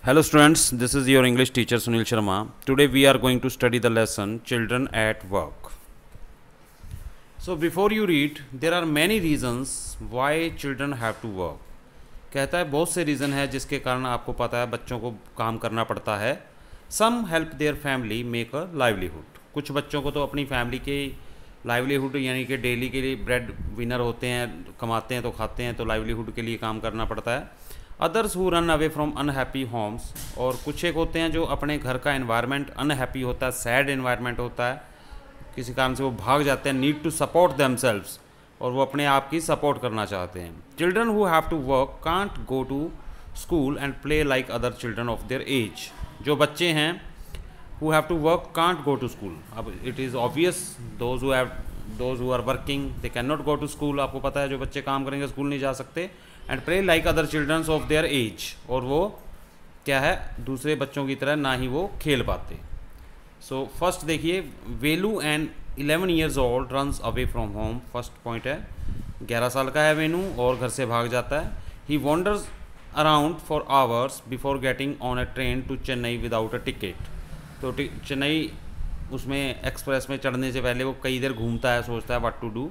Hello students, this is your English teacher Sunil Sharma. Today we are going to study the lesson Children at Work. So before you read, there are many reasons why children have to work. कहता है बहुत से reason है जिसके कारण आपको पता है बच्चों को काम करना पड़ता है. Some help their family make a livelihood. कुछ बच्चों को तो अपनी फैमिली के लाइवलीहुड यानी कि डेली के लिए ब्रेड विनर होते हैं, कमाते हैं तो खाते हैं, तो लाइवलीहुड के लिए काम करना पड़ता है. Others who run away from unhappy homes, और कुछ एक होते हैं जो अपने घर का एनवायरनमेंट अनहैप्पी होता है, सैड एनवायरनमेंट होता है, किसी कारण से वो भाग जाते हैं. नीड टू सपोर्ट देमसेल्व्स, और वो अपने आप की सपोर्ट करना चाहते हैं. Children who have to work can't go to school and play like other children of their age. जो बच्चे हैं who have to work can't go to school. अब it is obvious those who are working they cannot go to school. आपको पता है जो बच्चे काम करेंगे स्कूल नहीं जा सकते. and play like other children of their age, और वो क्या है दूसरे बच्चों की तरह ना ही वो खेल पाते. so first देखिए, Velu and 11 years old runs away from home. First point है 11 साल का है वेनू और घर से भाग जाता है. he wanders around for hours before getting on a train to Chennai without a ticket. तो चेन्नई उसमें एक्सप्रेस में चढ़ने से पहले वो कई देर घूमता है, सोचता है what to do.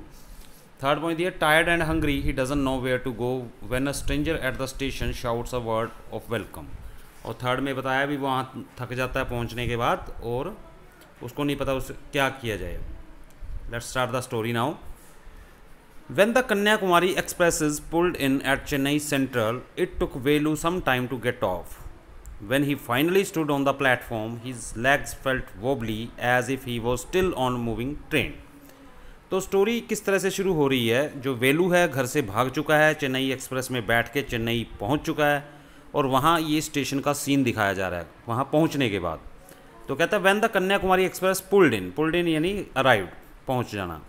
Third point दिया, tired and hungry he doesn't know where to go when a stranger at the station shouts a word of welcome. और थर्ड में बताया भी वहाँ थक जाता है पहुँचने के बाद और उसको नहीं पता उसे क्या किया जाए. Let's start the story now. When the Kanyakumari Express is pulled in at Chennai Central, it took Velu some time to get off. When he finally stood on the platform, his legs felt wobbly as if he was still on a moving train. तो story किस तरह से शुरू हो रही है. जो वेलू है घर से भाग चुका है, चेन्नई एक्सप्रेस में बैठ के चेन्नई पहुंच चुका है और वहाँ ये स्टेशन का सीन दिखाया जा रहा है वहाँ पहुँचने के बाद. तो कहता है when the Kanyakumari Express pulled in यानी अराइव्ड, पहुँच जाना.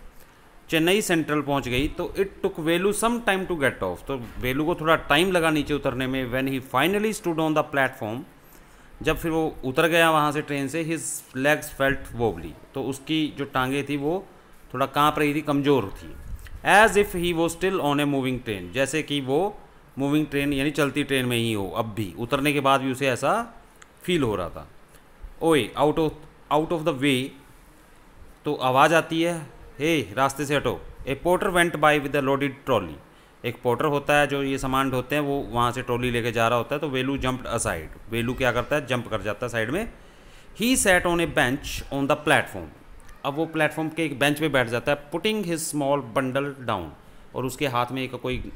चेन्नई सेंट्रल पहुंच गई तो it took Velu some time to get off. तो वेलू को थोड़ा टाइम लगा नीचे उतरने में. When he finally stood on the platform, जब फिर वो उतर गया वहाँ से ट्रेन से, हिज लेग्स फेल्ट वोबली, तो उसकी जो टांगें थी वो थोड़ा कांप रही थी, कमज़ोर थी. एज इफ़ ही वो still on a moving train, जैसे कि वो मूविंग ट्रेन यानी चलती ट्रेन में ही हो. अब भी उतरने के बाद भी उसे ऐसा फील हो रहा था. ओए आउट ऑफ द वे, तो आवाज़ आती है, हे रास्ते से हटो. A porter went by with a loaded trolley. एक पोर्टर होता है जो ये सामान ढोते हैं, वो वहाँ से ट्रॉली लेके जा रहा होता है. तो वेलू जंप्ड असाइड, वेलू क्या करता है जंप कर जाता है साइड में. He sat on A bench on the platform. अब वो प्लेटफॉर्म के एक बेंच पे बैठ जाता है. Putting his small bundle down, और उसके हाथ में एक कोई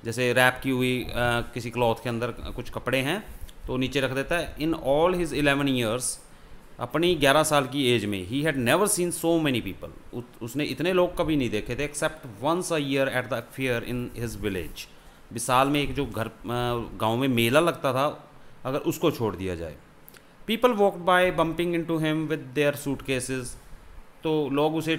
जैसे रैप की हुई किसी क्लॉथ के अंदर कुछ कपड़े हैं तो नीचे रख देता है. इन ऑल हिज 11 years, अपनी 11 साल की एज में, he had never seen so many people, उसने इतने लोग कभी नहीं देखे थे. Except once a year at the fair in his village. साल में एक जो घर गांव में मेला लगता था, अगर उसको छोड़ दिया जाए. People walked by bumping into him with their suitcases. तो लोग उसे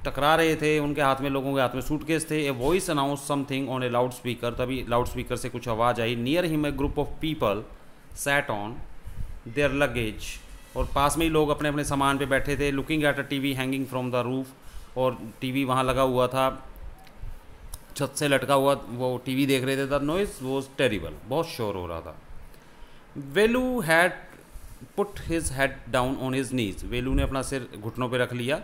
टकरा रहे थे, उनके हाथ में, लोगों के हाथ में सूटकेस थे. A voice announce something on a loudspeaker. तभी लाउड स्पीकर से कुछ आवाज़ आई. Near him a group of people sat on their luggage. और पास में ही लोग अपने अपने सामान पे बैठे थे. Looking at a TV hanging from the roof, और टीवी वहाँ लगा हुआ था, छत से लटका हुआ, वो टीवी देख रहे थे. द नॉइज वॉज टेरिबल, बहुत शोर हो रहा था. Velu had put his head down on his knees. Velu ने अपना सिर घुटनों पे रख लिया.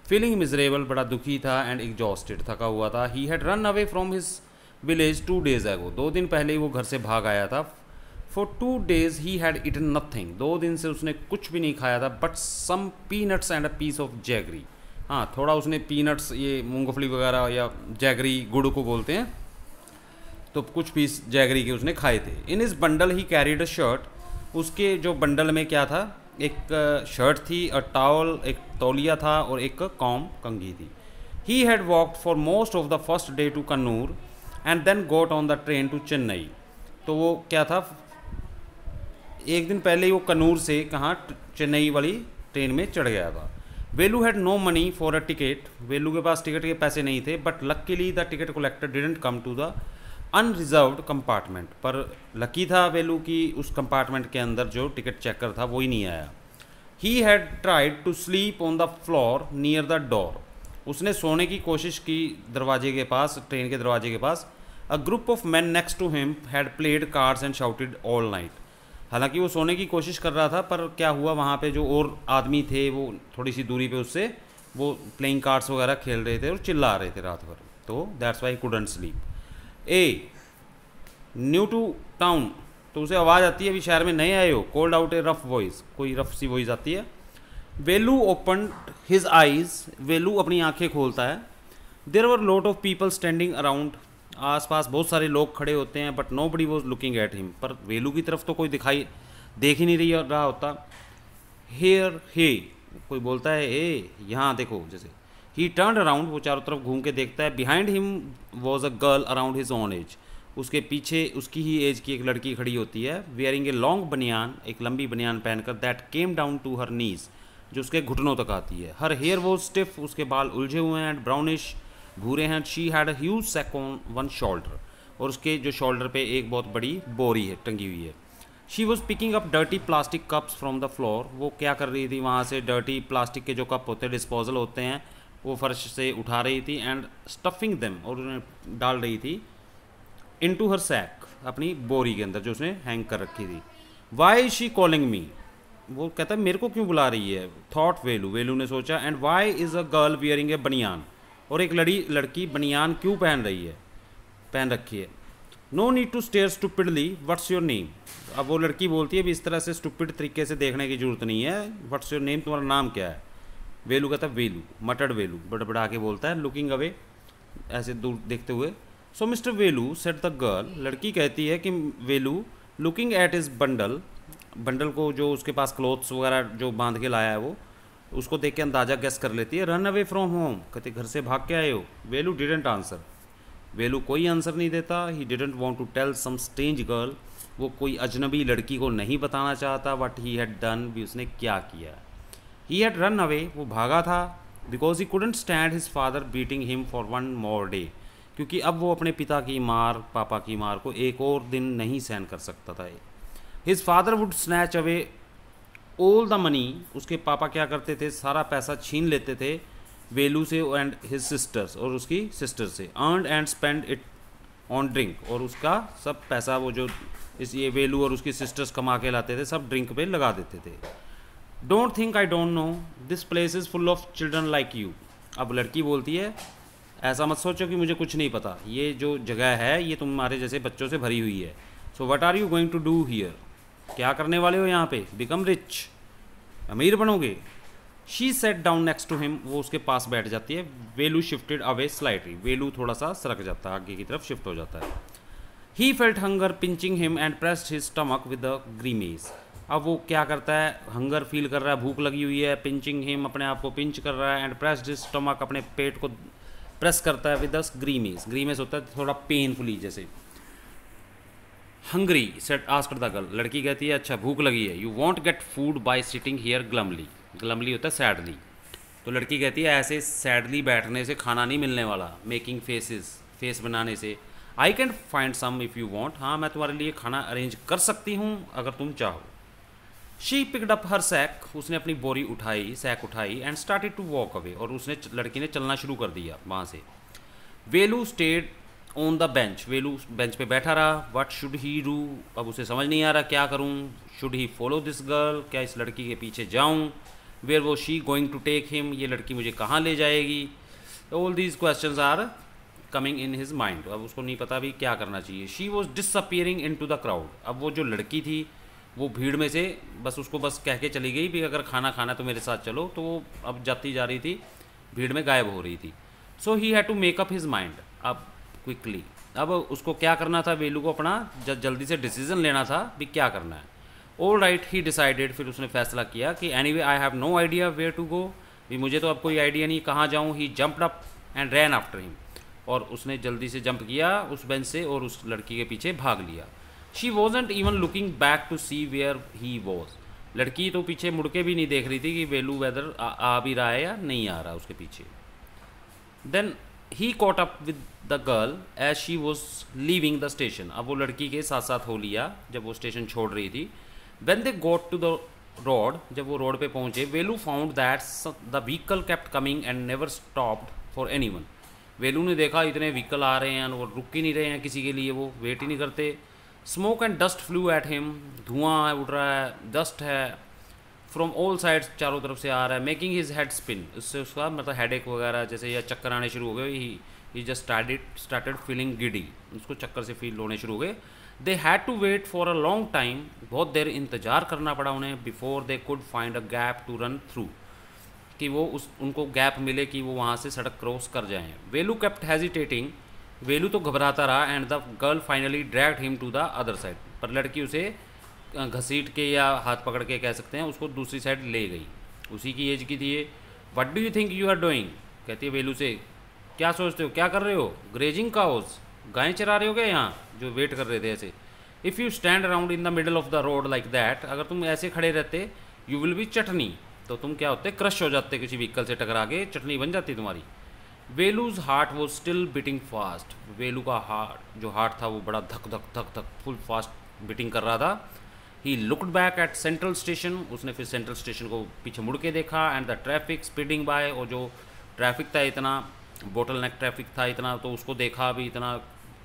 फीलिंग मिजरेबल, बड़ा दुखी था. एंड एग्जॉस्टेड, थका हुआ था. He had run away from his village 2 days ago. 2 दिन पहले ही वो घर से भाग आया था. For 2 days he had eaten nothing. 2 दिन से उसने कुछ भी नहीं खाया था. But some peanuts and a piece of jaggery. हाँ, थोड़ा उसने पीनट्स, ये मूंगफली वगैरह या जैगरी, गुड़ को बोलते हैं, तो कुछ पीस जैगरी के उसने खाए थे. इन इस bundle he carried a shirt. उसके जो बंडल में क्या था, एक शर्ट थी, अ टॉवल, एक तौलिया था, और एक कॉम, कंघी थी. He had walked for most of the first day to Kannur and then got on the train to Chennai. तो वो क्या था, एक दिन पहले ही वो कन्नूर से कहाँ, चेन्नई वाली ट्रेन में चढ़ गया था. Velu had no money for a ticket. Velu के पास टिकट के पैसे नहीं थे. But luckily the ticket collector didn't come to the unreserved compartment. पर लकी था वेलू की उस कंपार्टमेंट के अंदर जो टिकट चेकर था वो ही नहीं आया. He had tried to sleep on the floor near the door. उसने सोने की कोशिश की दरवाजे के पास, ट्रेन के दरवाजे के पास. A group of man next to him had played cards and shouted all night. हालांकि वो सोने की कोशिश कर रहा था, पर क्या हुआ, वहाँ पे जो और आदमी थे वो थोड़ी सी दूरी पे उससे वो प्लेइंग कार्ड्स वगैरह खेल रहे थे और चिल्ला रहे थे रात भर, तो that's why couldn't sleep. A new to town, तो उसे आवाज़ आती है अभी शहर में नए आए हो। Called out a rough voice, कोई रफ सी वॉइस आती है। Velu open his eyes, Velu अपनी आंखें खोलता है। There were lot of people standing around, आसपास बहुत सारे लोग खड़े होते हैं, but nobody was looking at him, पर वेलू की तरफ तो कोई देख ही नहीं रहा होता। हेयर हे, कोई बोलता है ए यहाँ देखो, जैसे ही टर्न अराउंड, वो चारों तरफ घूम के देखता है। Behind him was a girl around his own age, उसके पीछे उसकी ही एज की एक लड़की खड़ी होती है। वेयरिंग ए लॉन्ग बनियान, एक लंबी बनियान पहनकर, that came down to her knees, जो उसके घुटनों तक आती है। हर हेयर वॉज स्टिफ, उसके बाल उलझे हुए हैं, एंड ब्राउनिश भूरे हैं। She had huge sack on one shoulder, और उसके जो शोल्डर पे एक बहुत बड़ी बोरी है टंगी हुई है। She was picking up dirty plastic cups from the floor, वो क्या कर रही थी, वहाँ से डर्टी प्लास्टिक के जो कप होते हैं, डिस्पोजल होते हैं, वो फर्श से उठा रही थी। एंड स्टफिंग देम, और उन्हें डाल रही थी इनटू हर सैक, अपनी बोरी के अंदर जो उसने हैंग कर रखी थी। Why is she calling me, वो कहता है मेरे को क्यों बुला रही है। थॉट वेलू, वेलू ने सोचा। And why is a girl wearing a baniyan, और एक लड़की बनियान क्यों पहन रखी है। No need to stare stupidly, what's your name, अब वो लड़की बोलती है भी इस तरह से स्टूपिड तरीके से देखने की जरूरत नहीं है, व्हाट्स योर नेम, तुम्हारा नाम क्या है। वेलू कहता है वेलू, मटर्ड वेलू बड़बड़ा के बोलता है, लुकिंग अवे, ऐसे दूर देखते हुए। So mister Velu said the girl, लड़की कहती है कि Velu, looking at his bundle को, जो उसके पास क्लोथ्स वगैरह जो बांध के लाया है वो, उसको देख के अंदाजा गेस कर लेती है। रन अवे फ्रॉम होम, कहते घर से भाग के आए हो। वेलू डिडेंट आंसर, वेलू कोई आंसर नहीं देता। He didn't want to tell some strange girl, वो कोई अजनबी लड़की को नहीं बताना चाहता व्हाट ही हैड डन, भी उसने क्या किया। ही हैड रन अवे, वो भागा था, because he couldn't stand his father beating him for one more day, क्योंकि अब वो अपने पिता की मार, पापा की मार को एक और दिन नहीं सहन कर सकता था। His father would snatch away all the money, उसके पापा क्या करते थे, सारा पैसा छीन लेते थे वेलू से एंड हिज सिस्टर्स, और उसकी सिस्टर से। Earn and spend it on drink, और उसका सब पैसा वो जो ये वेलू और उसकी सिस्टर्स कमा के लाते थे सब ड्रिंक पे लगा देते थे। Don't think I don't know, this place is full of children like you, अब लड़की बोलती है ऐसा मत सोचो कि मुझे कुछ नहीं पता, ये जो जगह है ये तुम्हारे जैसे बच्चों से भरी हुई है। So what are you going to do here, क्या करने वाले हो यहाँ पे। बिकम रिच, अमीर बनोगे। She sat down next to him, वो उसके पास बैठ जाती है। Velu shifted away slightly, Velu थोड़ा सा सरक जाता है, आगे की तरफ शिफ्ट हो जाता है। He felt hunger pinching him and pressed his stomach with the grimace, अब वो क्या करता है, हंगर फील कर रहा है, भूख लगी हुई है। पिंचिंग हिम, अपने आप को पिंच कर रहा है। एंड प्रेस्ड हिज स्टमक, अपने पेट को प्रेस करता है विद द ग्रीमेज, ग्रीमेज होता है थोड़ा पेनफुली जैसे। Hungry said asked the girl, लड़की कहती है अच्छा भूख लगी है। You won't get food by sitting here glumly, glumly होता है सैडली, तो लड़की कहती है ऐसे सैडली बैठने से खाना नहीं मिलने वाला। मेकिंग फेस बनाने से। I can find some if you want, हाँ मैं तुम्हारे लिए खाना अरेंज कर सकती हूँ अगर तुम चाहो। She picked up her sack, उसने अपनी बोरी उठाई, सैक उठाई। And started to walk away, और उसने लड़की ने चलना शुरू कर दिया वहाँ से। Velu stayed on the bench, Velu bench पे बैठा रहा। व्हाट शुड ही डू, अब उसे समझ नहीं आ रहा क्या करूँ। Should he follow this girl, क्या इस लड़की के पीछे जाऊँ। वेयर वो she going to take him, ये लड़की मुझे कहाँ ले जाएगी। All these questions are coming in his mind, अब उसको नहीं पता भी क्या करना चाहिए। She was disappearing into the crowd, अब वो जो लड़की थी वो भीड़ में से बस उसको बस कह के चली गई भी अगर खाना खाना तो मेरे साथ चलो, तो वो अब जाती जा रही थी, भीड़ में गायब हो रही थी। So he had to make up his mind, अब क्विकली, अब उसको क्या करना था, वेलू को अपना जल्दी से डिसीजन लेना था भी क्या करना है। ऑल राइट ही डिसाइडेड, फिर उसने फैसला किया कि anyway I have no idea where to go, भी मुझे तो अब कोई आइडिया नहीं कहाँ जाऊँ। He jumped up and ran after him, और उसने जल्दी से जंप किया उस बेंच से और उस लड़की के पीछे भाग लिया। She wasn't even looking back to see where he was, लड़की तो पीछे मुड़ के भी नहीं देख रही थी कि वेलू वेदर आ भी रहा है या नहीं आ रहा उसके पीछे। Then he caught up with the girl as she was leaving the station, अब वो लड़की के साथ साथ हो लिया जब वो स्टेशन छोड़ रही थी। When they got to the road, जब वो रोड पे पहुंचे, Velu found that the vehicle kept coming and never stopped for any one, Velu ने देखा इतने व्हीकल आ रहे हैं और रुक ही नहीं रहे हैं किसी के लिए, वो वेट ही नहीं करते। Smoke and dust flu at him, धुआं है उड़ रहा है, डस्ट है फ्रॉम ऑल साइड्स, चारों तरफ से आ रहा है, मेकिंग हिज हेड स्पिन, उससे उसका मतलब हेडेक वगैरह जैसे या चक्कर आने शुरू हो गए, he just started feeling giddy, उसको चक्कर से फील होने शुरू हो गए। They had to wait for a long time, बहुत देर इंतजार करना पड़ा उन्हें, before they could find a gap to run through, कि वो उनको गैप मिले कि वो वहाँ से सड़क क्रॉस कर जाएं। वेलू केप्ट हेजिटेटिंग, वेलू तो घबराता रहा, and the girl finally dragged him to the other side, पर लड़की उसे घसीट के या हाथ पकड़ के कह सकते हैं उसको दूसरी साइड ले गई। उसी की एज की थी ये। What do you think you are doing, कहती है वेलू से, क्या सोचते हो, क्या कर रहे हो, ग्रेजिंग काउज, गायें चरा रहे हो क्या यहाँ, जो वेट कर रहे थे ऐसे। If you stand around in the middle of the road like that, अगर तुम ऐसे खड़े रहते, यू विल बी चटनी, तो तुम क्या होते, क्रश हो जाते, किसी व्हीकल से टकरा के चटनी बन जाती तुम्हारी। वेलूज हार्ट वो स्टिल बीटिंग फास्ट, वेलू का हार्ट था वो बड़ा धक धक धक धक फुल फास्ट बीटिंग कर रहा था। He looked back at central station, उसने फिर सेंट्रल स्टेशन को पीछे मुड़ के देखा, and the traffic speeding by, और जो ट्रैफिक था इतना बोटल नेक ट्रैफिक था इतना, तो उसको देखा भी इतना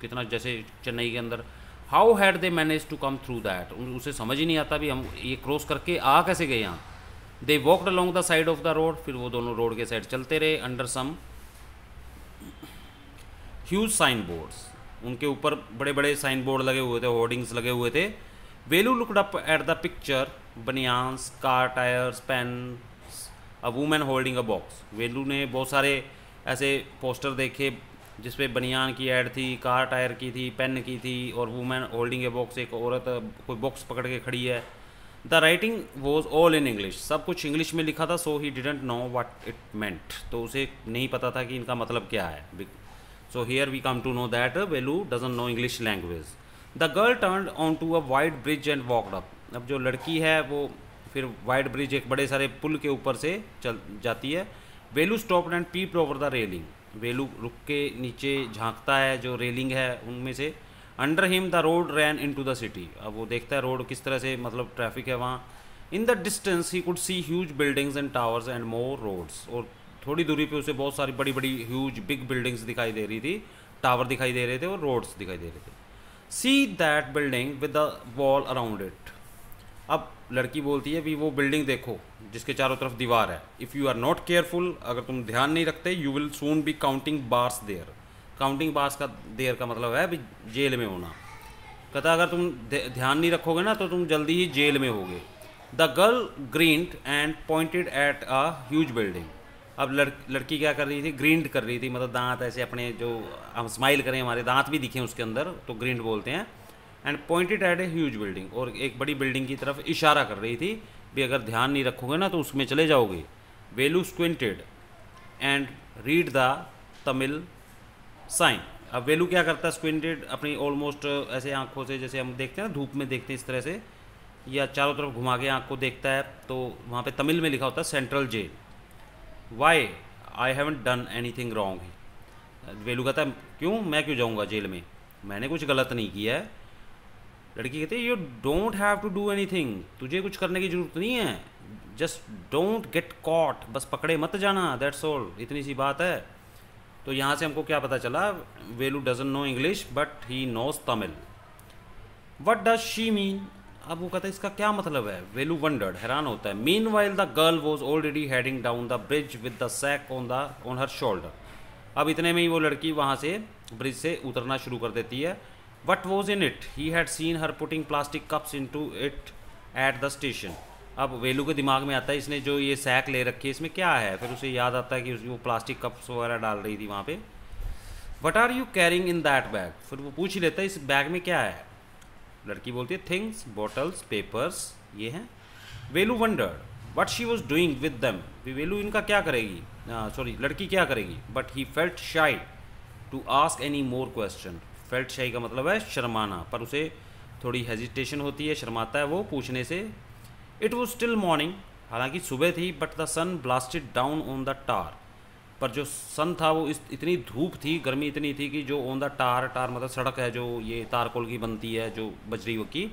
कितना जैसे चेन्नई के अंदर। How had they manage to come through that, उसे समझ ही नहीं आता भी हम ये क्रॉस करके आ कैसे गए यहाँ। They walked along the side of the road, फिर वो दोनों रोड के साइड चलते रहे, under some huge sign boards, उनके ऊपर बड़े बड़े साइन बोर्ड लगे हुए थे, होर्डिंग्स लगे हुए थे। Velu looked up at the picture, banians, car tyres, pen, a woman holding a box, Velu ने बहुत सारे ऐसे पोस्टर देखे जिसपे बनियान की ऐड थी, कार टायर की थी, पेन की थी, और वूमेन होल्डिंग ए बॉक्स, एक औरत कोई बॉक्स पकड़ के खड़ी है। The writing was all in English, सब कुछ इंग्लिश में लिखा था। So he didn't know what it meant, तो उसे नहीं पता था कि इनका मतलब क्या है। So here we come to know that Velu doesn't know English language. The girl turned on to a wide bridge and walked up, अब जो लड़की है वो फिर वाइड ब्रिज, एक बड़े सारे पुल के ऊपर से चल जाती है। Velu stopped and peeped over the railing, Velu रुक के नीचे झांकता है जो रेलिंग है उनमें से। Under him the road ran into the city, अब वो देखता है रोड किस तरह से मतलब ट्रैफिक है वहाँ। In the distance he could see huge buildings and towers and more roads, और थोड़ी दूरी पे उसे बहुत सारी बड़ी बड़ी ह्यूज बिग बिल्डिंग्स दिखाई दे रही थी, टावर दिखाई दे रहे थे और रोड्स दिखाई दे रहे थे। See that building with the wall around it, अब लड़की बोलती है भी वो बिल्डिंग देखो जिसके चारों तरफ दीवार है। If you are not careful, अगर तुम ध्यान नहीं रखते, you will soon be counting bars there, counting bars का देर का मतलब है भी जेल में होना। कहता अगर तुम ध्यान नहीं रखोगे ना तो तुम जल्दी ही जेल में होगे। The girl grinned and pointed at a huge building, अब लड़की क्या कर रही थी, ग्रीन्ड कर रही थी, मतलब दांत ऐसे अपने, जो हम स्माइल करें हमारे दांत भी दिखें उसके अंदर तो ग्रीन्ड बोलते हैं। And pointed eight a huge building, और एक बड़ी बिल्डिंग की तरफ इशारा कर रही थी भी अगर ध्यान नहीं रखोगे ना तो उसमें चले जाओगे। Velu squinted and read the Tamil sign, अब वेलू क्या करता है, स्क्विंटेड अपनी ऑलमोस्ट ऐसे आंखों से जैसे हम देखते हैं ना धूप में देखते हैं इस तरह से, या चारों तरफ घुमा के आंख को देखता है, तो वहाँ पे तमिल में लिखा होता है central jail. Why I haven't done anything wrong, Velu कहता है क्यों, मैं क्यों जाऊँगा जेल में, मैंने कुछ गलत नहीं किया है। लड़की कहती है you don't have to do anything, तुझे कुछ करने की ज़रूरत नहीं है, जस्ट डोंट गेट कॉट, बस पकड़े मत जाना, दैट्स ऑल, इतनी सी बात है। तो यहाँ से हमको क्या पता चला, Velu doesn't know English but he knows Tamil. What does she mean, अब वो कहता है इसका क्या मतलब है, वेलू वंडर्ड, हैरान होता है। Meanwhile the girl was already heading down the bridge with the sack on her shoulder, अब इतने में ही वो लड़की वहाँ से ब्रिज से उतरना शुरू कर देती है। What was in it, he had seen her putting plastic cups into it at the station, अब वेलू के दिमाग में आता है इसने जो ये सैक ले रखी है इसमें क्या है, फिर उसे याद आता है कि वो प्लास्टिक कप्स वगैरह डाल रही थी वहाँ पे। What are you carrying in that bag, फिर वो पूछ ही लेता है इस बैग में क्या है। लड़की बोलती है थिंग्स, बॉटल्स, पेपर्स, ये हैं। Velu wondered what she was doing with them, Velu इनका क्या करेगी, सॉरी लड़की क्या करेगी। But he felt shy to ask any more question, felt shy का मतलब है शर्माना, पर उसे थोड़ी हेजिटेशन होती है, शर्माता है वो पूछने से। इट वॉज स्टिल मॉर्निंग, हालांकि सुबह थी, but the sun blasted down on the tar, पर जो सन था वो इतनी धूप थी, गर्मी इतनी थी कि जो ऑन द टार, टार मतलब सड़क है जो ये तारकोल की बनती है जो बजरी की,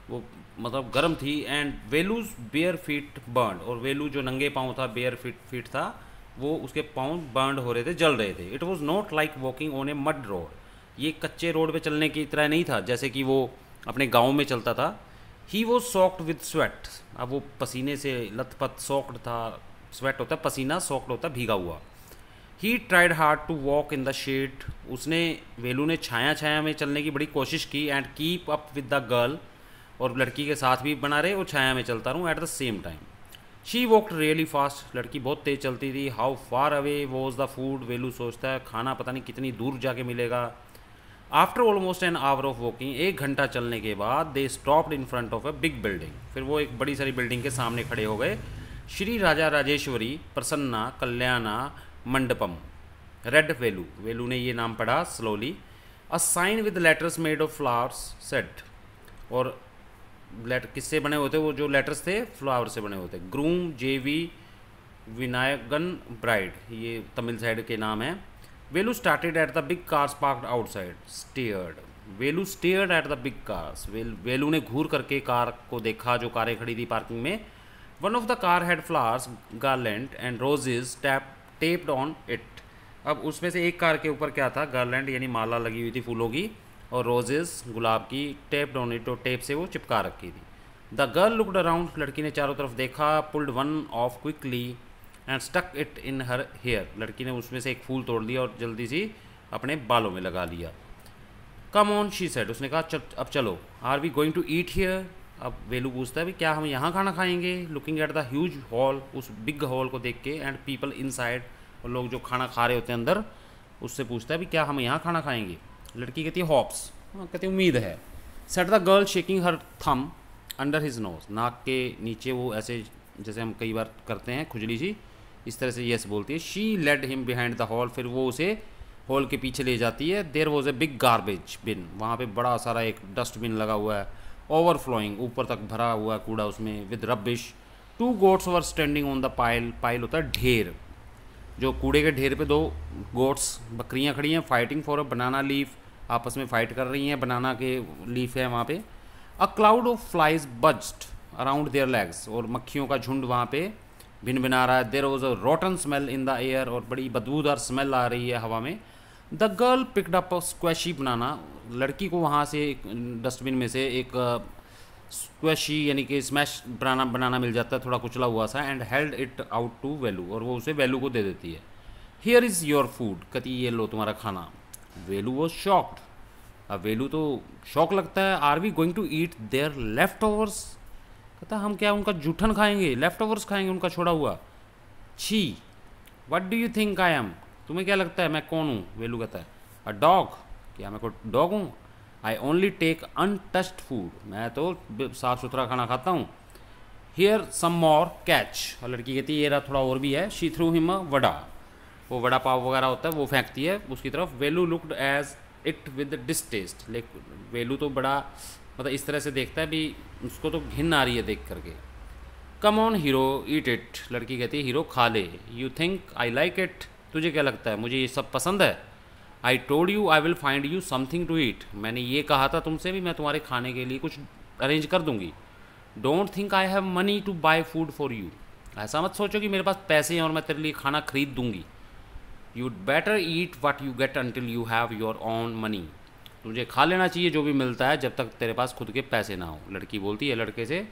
वो मतलब गर्म थी। एंड वेलूज बेयर फीट बर्न, और वेलू जो नंगे पाँव था, बेयर फीट था, वो उसके पाँव बर्न हो रहे थे, जल रहे थे। It was not like walking on A mud road, ये कच्चे रोड पे चलने की तरह नहीं था जैसे कि वो अपने गांव में चलता था। He was socked with sweat, अब वो पसीने से लथपथ, सॉक्ड था, स्वेट होता है पसीना, सॉक्ड होता है भीगा हुआ। He tried hard to walk in the shade, उसने वेलू ने छाया छाया में चलने की बड़ी कोशिश की, and keep up with the girl, और लड़की के साथ भी बना रहे और छाया में चलता रहूँ at the same time. She walked really fast, लड़की बहुत तेज़ चलती थी। How far away was the food, Velu सोचता है खाना पता नहीं कितनी दूर जाके मिलेगा। After almost an hour of walking, 1 घंटा चलने के बाद, they stopped in front of a big building, फिर वो एक बड़ी सारी बिल्डिंग के सामने खड़े हो गए। श्री राजा राजेश्वरी प्रसन्ना कल्याणा मंडपम, रेड वेलू, वेलू ने ये नाम पढ़ा slowly. A sign with letters made of flowers set, और लेटर किससे बने होते, वो जो लेटर्स थे फ्लावर से बने होते। ग्रूम जेवी विनायकन ब्राइड, ये तमिल साइड के नाम है। Velu started at the big cars parked outside, stared, Velu stared at the big cars, Velu ने घूर करके कार को देखा जो कारें खड़ी थी पार्किंग में। One of the car had flowers garland and roses taped on it, अब उसमें से एक कार के ऊपर क्या था, गार्लैंड यानी माला लगी हुई थी फूलों की, और रोजेस गुलाब की, टेप्ड ऑन इट, और टेप से वो चिपका रखी थी। द गर्ल लुकड अराउंड, लड़की ने चारों तरफ देखा। Pulled one of quickly and stuck it in her hair, लड़की ने उसमें से एक फूल तोड़ दिया और जल्दी सी अपने बालों में लगा लिया। कम ऑन शी सेड, उसने कहा अब चलो। Are we going to eat here, अब वेलू पूछता है भी क्या हम यहाँ खाना खाएंगे। Looking at the huge hall, उस बिग हॉल को देख के, एंड पीपल इनसाइड, और लोग जो खाना खा रहे होते हैं अंदर, उससे पूछता है भी क्या हम यहाँ खाना खाएंगे। लड़की कहती है हॉप्स, कहती है उम्मीद है। सेट द गर्ल शेकिंग हर थम अंडर हिज नोज, नाक के नीचे वो ऐसे जैसे हम कई बार करते हैं खुजली सी, इस तरह से यस बोलती है। She led him behind the hall, फिर वो उसे हॉल के पीछे ले जाती है। There was a big garbage bin, वहाँ पे बड़ा सारा एक डस्टबिन लगा हुआ है, ओवरफ्लोइंग, ऊपर तक भरा हुआ कूड़ा उसमें, with rubbish. 2 goats were standing on the pile, pile होता है ढेर, जो कूड़े के ढेर पे 2 गोट्स बकरियाँ खड़ी हैं, fighting for a banana leaf, आपस में फाइट कर रही हैं, बनाना के लीफ है वहाँ पे। A cloud of flies buzzed around their legs, और मक्खियों का झुंड वहाँ पे भिन भिना रहा है। There was a rotten smell in the air, और बड़ी बदबूदार स्मेल आ रही है हवा में। The girl picked up squashy banana, लड़की को वहाँ से डस्टबिन में से एक स्क्वैशी यानी कि स्मैश बनाना मिल जाता है, थोड़ा कुचला हुआ सा, and held it out to Velu, और वो उसे वेलू को दे देती है। हियर इज़ योर फूड, कहती ये लो तुम्हारा खाना। वेलू वॉज शॉक्ड, अब वेलू तो शौक लगता है। Are we going to eat their leftovers, कहता हम क्या उनका जूठन खाएंगे, लेफ्ट ओवर्स खाएंगे उनका छोड़ा हुआ। छी, what do you think I am, तुम्हें क्या लगता है मैं कौन हूँ। वेलू कहता है अ डॉग, क्या मैं कोई डॉग हूँ। I only take untouched food, मैं तो साफ़ सुथरा खाना खाता हूँ। हियर सम मोर कैच, और लड़की कहती है ये रहा थोड़ा और भी है। She threw him a vada, वो वड़ा पाव वगैरह होता है वो फेंकती है उसकी तरफ। Velu looked at it with distaste, लेकिन वेलू तो बड़ा मतलब इस तरह से देखता है भी, उसको तो घिन आ रही है देख करके। Come on hero eat it, लड़की कहती है हीरो खा ले। You think I like it, तुझे क्या लगता है मुझे ये सब पसंद है। I told you I will find you something to eat, मैंने ये कहा था तुमसे भी मैं तुम्हारे खाने के लिए कुछ अरेंज कर दूंगी। Don't think I have money to buy food for you, ऐसा मत सोचो कि मेरे पास पैसे हैं और मैं तेरे लिए खाना खरीद दूंगी। You better eat what you get until you have your own money, तुझे खा लेना चाहिए जो भी मिलता है जब तक तेरे पास खुद के पैसे ना हो, लड़की बोलती है लड़के से।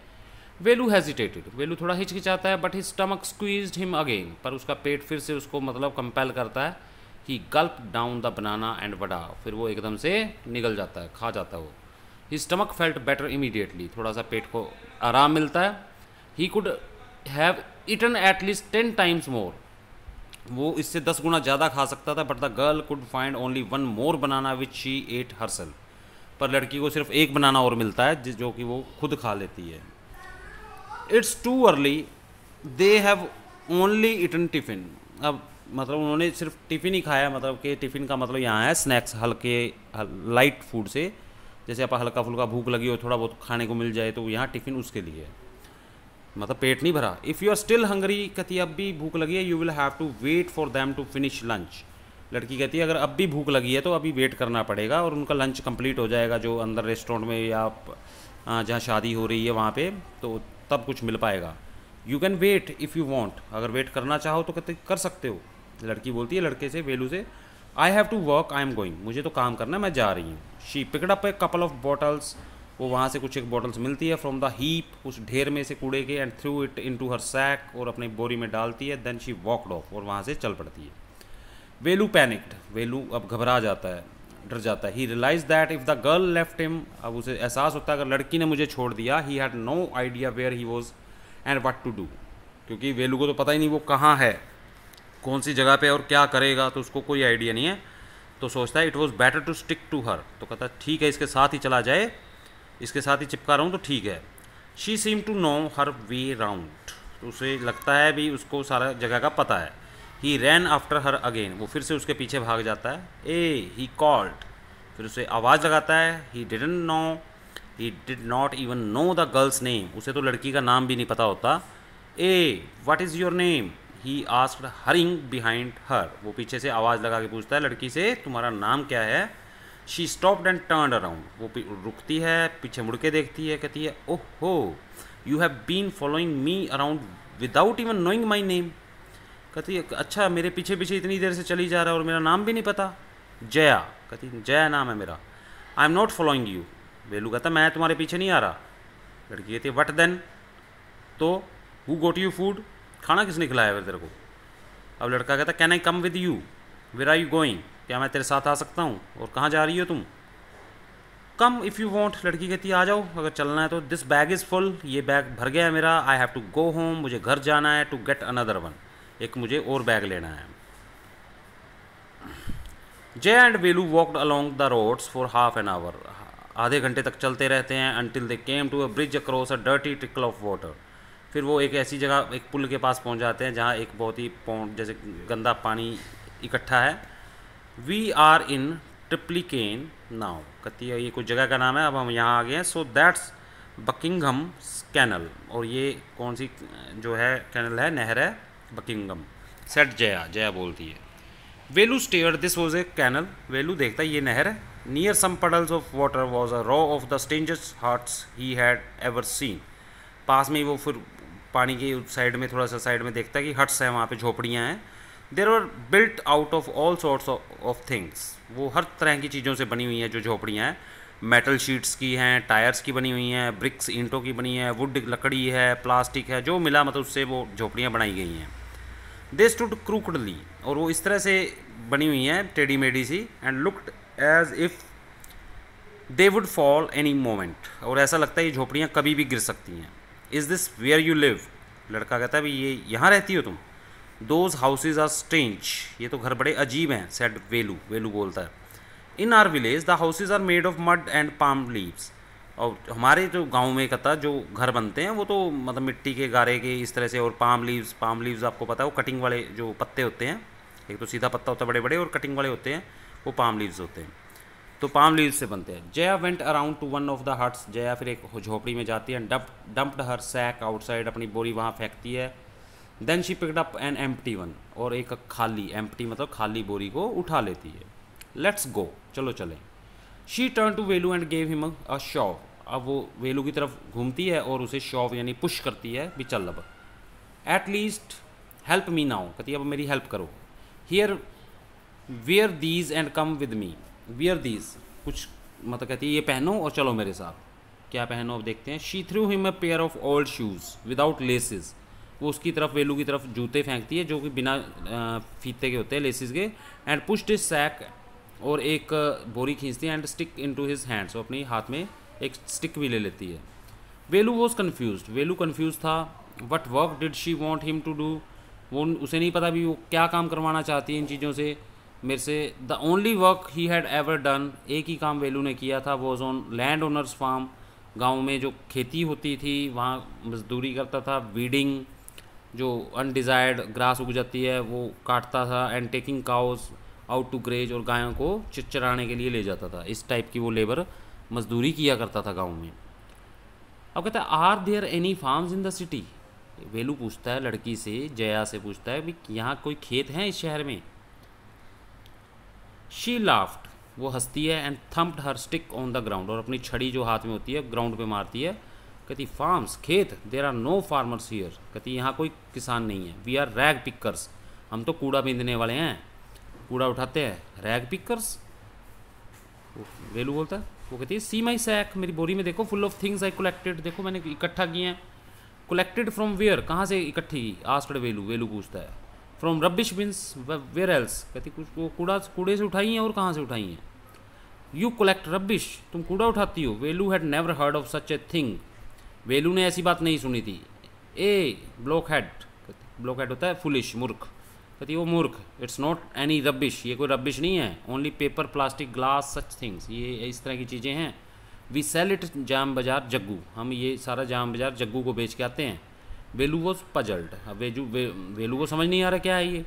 वेलू हेजिटेटेड, वेलू थोड़ा हिचकिचाता है, but his stomach squeezed him again, पर उसका पेट फिर से उसको मतलब कंपेल करता है। He gulped down the banana and vada, फिर वो एकदम से निगल जाता है, खा जाता है वो। He stomach felt better immediately, थोड़ा सा पेट को आराम मिलता है। He could have eaten at least 10 times more, वो इससे 10 गुना ज़्यादा खा सकता था। But the girl could find only 1 more banana which she ate herself, पर लड़की को सिर्फ एक बनाना और मिलता है जो कि वो खुद खा लेती है। It's too early, they have only eaten tiffin, अब मतलब उन्होंने सिर्फ टिफ़िन ही खाया, मतलब कि टिफ़िन का मतलब यहाँ है स्नैक्स, हल्के लाइट फूड से, जैसे आप हल्का फुल्का भूख लगी हो थोड़ा बहुत खाने को मिल जाए तो यहाँ टिफ़िन उसके लिए, मतलब पेट नहीं भरा। If you are still hungry, कहती है अब भी भूख लगी है, you will have to wait for them to finish lunch, लड़की कहती है अगर अब भी भूख लगी है तो अभी वेट करना पड़ेगा और उनका लंच कंप्लीट हो जाएगा जो अंदर रेस्टोरेंट में या जहाँ शादी हो रही है वहाँ पे, तो तब कुछ मिल पाएगा। You can wait if you want, अगर वेट करना चाहो तो कहते कर सकते हो। लड़की बोलती है लड़के से, वेलू से, I have to work I am going, मुझे तो काम करना है मैं जा रही हूँ। She picked up a couple of bottles, वो वहाँ से कुछ एक बॉटल्स मिलती है फ्रॉम द हीप, उस ढेर में से कूड़े के, and threw it into her sack, और अपनी बोरी में डालती है। देन शी वॉकड ऑफ, और वहाँ से चल पड़ती है। वेलू पैनिक्ड, वेलू अब घबरा जाता है, डर जाता है। He realise that if the girl left him, अब उसे एहसास होता है अगर लड़की ने मुझे छोड़ दिया। He had no idea where he was and what to do, क्योंकि वेलू को तो पता ही नहीं वो कहाँ है, कौन सी जगह पे और क्या करेगा, तो उसको कोई आइडिया नहीं है। तो सोचता है it was better to stick to her, तो कहता है ठीक है इसके साथ ही चला जाए, इसके साथ ही चिपका रहा हूँ तो ठीक है। She seem to know her way round, तो उसे लगता है भी उसको सारा जगह का पता है। ही रैन आफ्टर हर अगेन, वो फिर से उसके पीछे भाग जाता है। ही कॉल्ड, फिर उसे आवाज़ लगाता है। He did not even know the girls name, उसे तो लड़की का नाम भी नहीं पता होता। What is your name, he asked hurrying behind her, वो पीछे से आवाज़ लगा के पूछता है लड़की से तुम्हारा नाम क्या है। She stopped and turned around, वो रुकती है, पीछे मुड़ के देखती है, कहती है ओह हो, you have been following me around without even knowing my name. कहती है अच्छा मेरे पीछे पीछे इतनी देर से चली जा रहा है और मेरा नाम भी नहीं पता। जया, कहती जया नाम है मेरा। I am not following you, Velu कहता मैं तुम्हारे पीछे नहीं आ रहा। लड़की कहती है वट देन, तो हु गोट यू फूड, खाना किसने खिलाया फिर तेरे को। अब लड़का कहता can I come with you, where are you going, क्या मैं तेरे साथ आ सकता हूँ, और कहाँ जा रही हो तुम। कम इफ़ यू वॉन्ट, लड़की कहती है आ जाओ अगर चलना है तो। दिस बैग इज़ फुल, ये बैग भर गया है मेरा। I have to go home, मुझे घर जाना है। टू गेट अनदर वन, एक मुझे और बैग लेना है। Jai and Velu walked along the roads for half an hour, आधे घंटे तक चलते रहते हैं। Until they came to a bridge across a dirty trickle of water, फिर वो एक ऐसी जगह, एक पुल के पास पहुंच जाते हैं जहाँ एक बहुत ही पौंड जैसे गंदा पानी इकट्ठा है। We are in Triplicane now, कहती है ये कुछ जगह का नाम है, अब हम यहाँ आ गए हैं। सो दैट्स बकिंगहम कैनल, और ये कौन सी जो है कैनल है, नहर है बकिंगहम। सेट जया, जया बोलती है। Velu stare, this was a canal, Velu देखता है ये नहर है। Near some puddles of water was a row of the strangest huts he had ever seen, पास में ही वो फिर पानी के साइड में, थोड़ा सा साइड में देखता है कि हट्स हैं, वहाँ पे झोपड़ियाँ हैं। There are built out of all sorts of things, वो हर तरह की चीज़ों से बनी हुई हैं जो झोपड़ियाँ हैं। मेटल शीट्स की हैं, टायर्स की बनी हुई हैं, ब्रिक्स ईंटों की बनी है, वुड लकड़ी है, प्लास्टिक है, जो मिला मतलब उससे वो झोपड़ियाँ बनाई गई हैं। दे स्टूड क्रूकडली, और वो इस तरह से बनी हुई हैं टेढ़ी मेढ़ी सी। And looked as if they would fall any moment, और ऐसा लगता है ये झोपड़ियाँ कभी भी गिर सकती हैं। Is this where you live, लड़का कहता है भाई ये यहाँ रहती हो तुम। दोज हाउसेज आर स्ट्रेंज, ये तो घर बड़े अजीब हैं। सेड वेलू, वेलू बोलता है। In our village the houses are made of mud and palm leaves, और हमारे जो गांव में कहता जो घर बनते हैं वो तो मतलब मिट्टी के गारे के इस तरह से, और पाम लीव्स आपको पता है वो कटिंग वाले जो पत्ते होते हैं, एक तो सीधा पत्ता होता है बड़े बड़े, और कटिंग वाले होते हैं वो पाम लीव्स होते हैं, तो पाम लीव्स से बनते हैं। Jaya went around two one of the huts, Jaya फिर एक झोपड़ी में जाती है। डम्प्ड हर सैक आउटसाइड, अपनी बोरी वहाँ फेंकती है। Then she picked up an empty one, और एक खाली, एम्प्टी मतलब खाली बोरी को उठा लेती है। लेट्स गो, चलो चलें। She turn to Velu and gave him a shove, अब वो वेलू की तरफ घूमती है और उसे शॉव यानी पुश करती है भी चल अब। At least help me now, कहती है अब मेरी हेल्प करो। Here wear these and come with me, wear these कुछ मतलब कहती है ये पहनो और चलो मेरे साथ। क्या पहनो अब देखते हैं। She threw him a pair of old shoes without laces, वो उसकी तरफ, वेलू की तरफ जूते फेंकती है जो कि बिना फीते के होते हैं, लेसिस के। एंड पुश्ड हिज सैक, और एक बोरी खींचती है। And stick into his hands, वो अपनी हाथ में एक स्टिक भी ले लेती है। Velu was confused, Velu confuse था। What work did she want him to do, वो उसे नहीं पता भी वो क्या काम करवाना चाहती है इन चीज़ों से मेरे से। The only work he had ever done, एक ही काम वेलू ने किया था, was on land owners farm, गाँव में जो खेती होती थी वहाँ मजदूरी करता था। वीडिंग, जो अनडिज़ायर्ड ग्रास उग जाती है वो काटता था। And taking cows out to graze, और गायों को चराने के लिए ले जाता था। इस टाइप की वो लेबर मजदूरी किया करता था गाँव में। अब कहता है are there any farms in the city, Velu पूछता है लड़की से, जया से पूछता है भी यहाँ कोई खेत हैं इस शहर में। शी लाफ्ड, वो हंसती है। And thumped her stick on the ground, और अपनी छड़ी जो हाथ में होती है ग्राउंड पे मारती है। कहती फार्म्स, खेत, there are no farmers here, कहती यहाँ कोई किसान नहीं है। वी आर रैग पिकर्स, हम तो कूड़ा बीनने वाले हैं, कूड़ा उठाते हैं। रैग पिकर्स, वेलू बोलता है वो कहती है सी माई सैक, मेरी बोरी में देखो, full of things I collected, देखो मैंने इकट्ठा किए हैं। कलेक्टेड फ्रॉम वेयर, कहाँ से इकट्ठी की? आस्क्ड वेलू, वेलू पूछता है। From rubbish bins, where else, कहती कुछ वो कूड़े से उठाई हैं, और कहाँ से उठाई हैं? यू कलेक्ट रबिश, तुम कूड़ा उठाती हो। Velu had never heard of such a thing, Velu ने ऐसी बात नहीं सुनी थी। ए ब्लॉक हेड होता है फुलिश, मूर्ख, कहती वो मूर्ख। इट्स नॉट एनी रबिश, ये कोई रबिश नहीं है। Only paper, plastic, glass, such things, ये इस तरह की चीज़ें हैं। वी सेल इट जाम बाजार जग्गू, हम ये सारा जाम बाजार जग्गू को बेच के आते हैं। वेलू वॉज पजल्ड, अब वेलू को समझ नहीं आ रहा क्या है ये,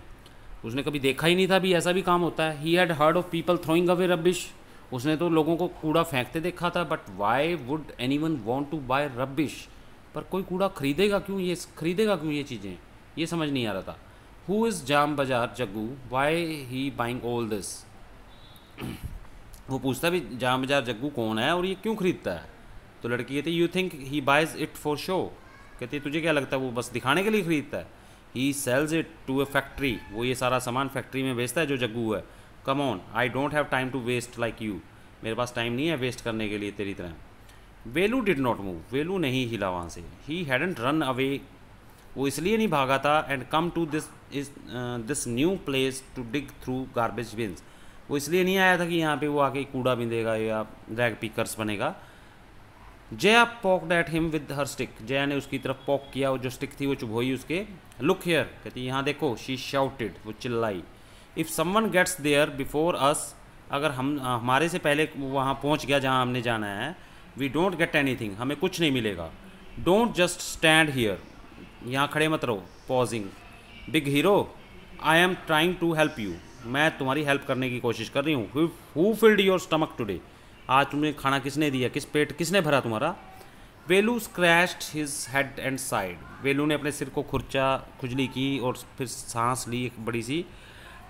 उसने कभी देखा ही नहीं था भी ऐसा भी काम होता है। He had heard of people throwing away rubbish, उसने तो लोगों को कूड़ा फेंकते देखा था। But why would anyone want to buy rubbish, पर कोई कूड़ा खरीदेगा क्यों, ये चीज़ें, ये समझ नहीं आ रहा था। हु इज़ जाम बाजार Jaggu, why he buying all this, वो पूछता भी जाम बाजार जग्गू कौन है और ये क्यों खरीदता है। तो लड़की कहती you think he buys it for show, कहती तुझे क्या लगता है वो बस दिखाने के लिए खरीदता है। He sells it to a factory, वो ये सारा सामान फैक्ट्री में बेचता है जो जग्गू है। Come on, I don't have time to waste like you, मेरे पास टाइम नहीं है वेस्ट करने के लिए तेरी तरह। वेलू डिड नॉट मूव, वेलू नहीं हिला वहाँ से। ही हैडंट रन अवे, वो इसलिए नहीं भागा था। And come to this new place to dig through garbage bins, वो इसलिए नहीं आया था कि यहाँ पे वो आके कूड़ा बिंदेगा या रैग पिकर्स बनेगा। Jaya poked at him with her stick, Jaya ने उसकी तरफ पॉक किया, वो जो स्टिक थी वो चुभोई उसके। लुक हियर, कहती यहाँ देखो। शी शाउटेड, वो चिल्लाई। If someone gets there before us, अगर हमारे से पहले वो वहाँ पहुँच गया जहाँ हमने जाना है, वी डोंट गेट एनीथिंग, हमें कुछ नहीं मिलेगा। डोंट जस्ट स्टैंड हियर, यहाँ खड़े मत रहो। Pausing, big hero, I am trying to help you, मैं तुम्हारी हेल्प करने की कोशिश कर रही हूँ। Who filled your stomach today, आज तुम्हें खाना किसने दिया, पेट किसने भरा तुम्हारा। Velu scratched his head and sighed, वेलू ने अपने सिर को खुजली की और फिर सांस ली एक बड़ी सी।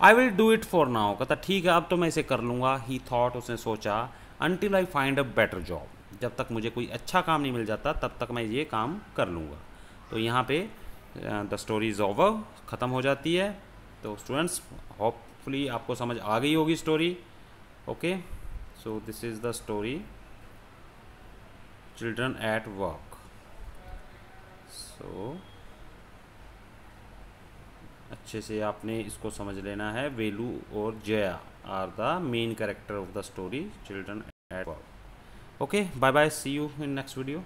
I will do it for now, कहता ठीक है अब तो मैं इसे कर लूँगा। ही थॉट, उसने सोचा। Until I find a better job, जब तक मुझे कोई अच्छा काम नहीं मिल जाता तब तक मैं ये काम कर लूँगा। तो यहाँ पे द स्टोरी इज़ ओवर, ख़त्म हो जाती है। तो स्टूडेंट्स होपफुली आपको समझ आ गई होगी story. Okay, so this is the story children at work. सो अच्छे से आपने इसको समझ लेना है। वेलू और Jaya are the main character of the story children at work. Okay, bye bye, see you in next video.